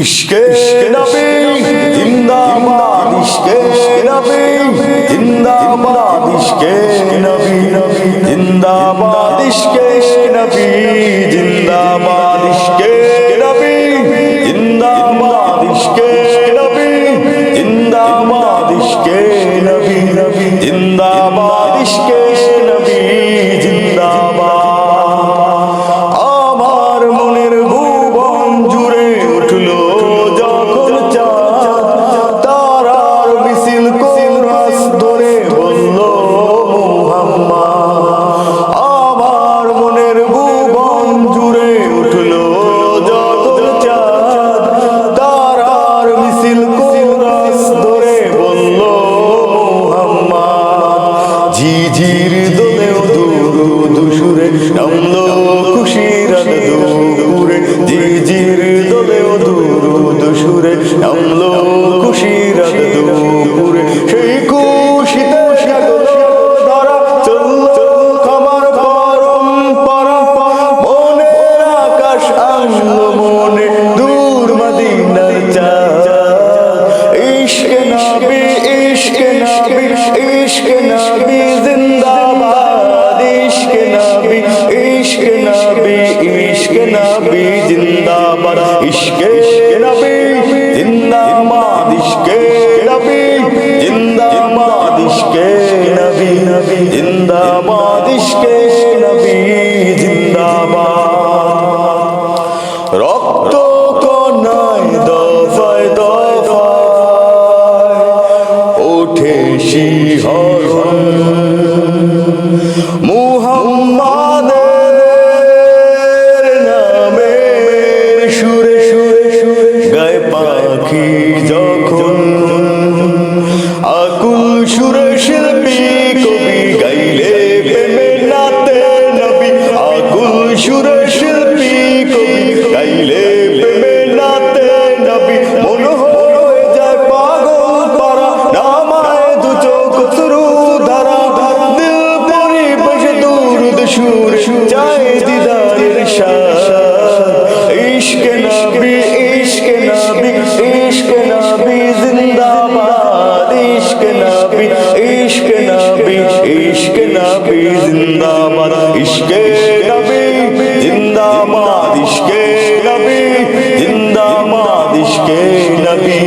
इश्क़े नबी जिंदाबाद, इश्क़े नबी जिंदाबाद, इश्क़े नबी जिंदाबाद, इश्क़े नबी जिंदाबाद, इश्क़े नबी जिंदाबाद, इश्क़े नबी जिंदाबाद, इश्क़े नबी जिंदाबाद, इश्क़े नबी जिंदाबाद। আমার মনের ভুবন জুড়ে উঠলো যখন চাঁদ, তারার মিছিল কোরাস ধরে বলল মুহাম্মদ। আমার মনের ভুবন জুড়ে উঠলো যখন চাঁদ, তারার মিছিল কোরাস ধরে বলল মুহাম্মদ। ঝিঝির দোলেও দুরুদ সুরে নামলো খুশির দুপুরে, ঝিঝির দোলেও দুরুদ সুরে নামলো খুশির দুপুরে। সেই খুশিতে সাগলো ধরা চললো খামার পরম্পরা, মনের আকাশ আনলো মনে দূর মদিনার চাঁদ। ইশকে নবী, ইশকে নবী, ইশকে নবী জিন্দাবাদ, ইশকে নবী, ইশকে নবী, ইশকে নবী জিন্দাবাদ, ইশকে নবী জিন্দাবাদ, ইশকে নবী জিন্দাবাদ, ইশকে নবী জিন্দাবাদ, ইশকে নবী জিন্দাবাদ। রক্ত কণায় দফায় দফায় ওঠে শিহরণ, মুহাম্মাদের নামের সুরে সুরে গায় পাখি যখন, আকুল সুরে শিল্পী কবি গাইলে প্রেমে নাতে নবী, আকুল সুরে শিল্পী কবি গাইলে প্রেমে নাতে নবী। মন হয়ে যায় পাগল পারা, নামায় দু চোখ শুরু ধারা, দিল পরিবেশ দুরুদ সুর চায় দিদারের শাহ। ইশকে নবী, ইশকে নবী, ইশকে নবী জিন্দাবাদ, ইশকে নবী, ইশকে নবী, ইশকে নবী জিন্দাবাদ, ইশকে নবী জিন্দাবাদ, ইশকে নবী জিন্দাবাদ, ইশকে নবী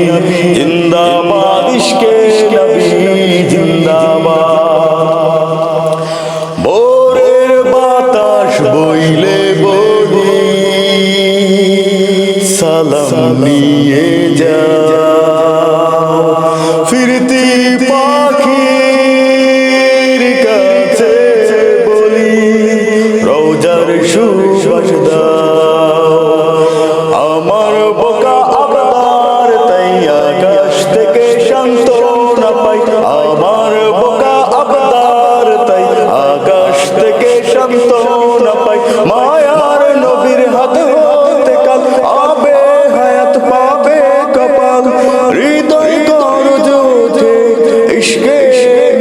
জিন্দাবাদ, ইশকে নবী জিন্দাবাদ। ভোরের বাতাস বইলে বলি সালাম নিয়ে যা, ফিরতি পাখির কাছে বলি রওজার সুবাস দাও। আমার বোকা আবদার তাই আকাশ থেকে সান্ত্বনা পাই, আমার বোকা আবদার তাই আকাশ থেকে সান্ত্বনা পাই। মায়ার নবীর হাত হতে কাল আবে হায়াত পাবে কপাল, হৃদয় গর্জ ওঠে ইশকে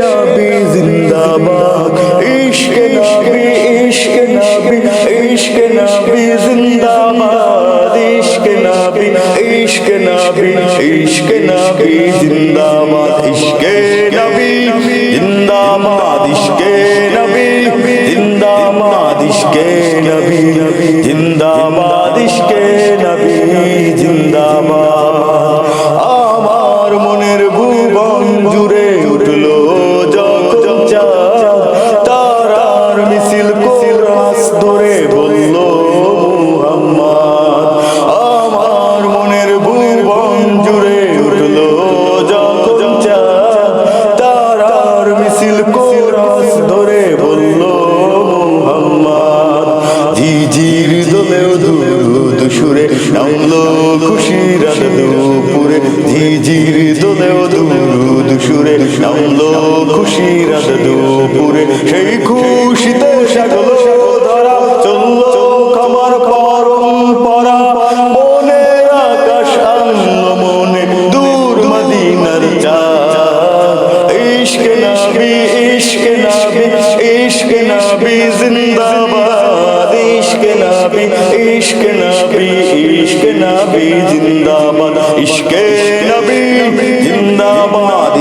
নবী জিন্দাবাদ, ইশকে নবী, ইশকে নবী, ইশকে নবী জিন্দাবাদ, ইশকে নবী, ইশকে নবী, ইশকে নবী জিন্দাবাদ, ইশকে নবী জিন্দাবাদ, ইশকে নবী জিন্দাবাদ, ইশকে নবী জিন্দাবাদ, ইশকে নবী জিন্দাবাদ। আমার মনের ভুবন জুড়ে উঠলো যখন চাঁদ, তারার মিছিল কোরাস ধরে বলল মুহাম্মদ। আমার মনের ভুবন জুড়ে উঠলো যখন চাঁদ, তারার মিছিল কোরাস ধরে বলল মুহাম্মদ। ঝিঝির দোলেও দুরুদ সুরে নামলো খুশির দুপুরে, ঝিঝির দোলেও দুরুদ সুরে নামলো খুশির দুপুরে। সেই খুশিতে সাগলো ধরা চললো খামার পরম্পরা, মনের আকাশ আনলো মনে দূর মদিনার চাঁদ। ইশকে নবী, ইশকে নবী, ইশকে নবী জিন্দাবাদ, ইশকে নবী, ইশকে নবী, ইশকে নবী নবী জিন্দাবাদ, ইশকে নবী জিন্দাবাদ,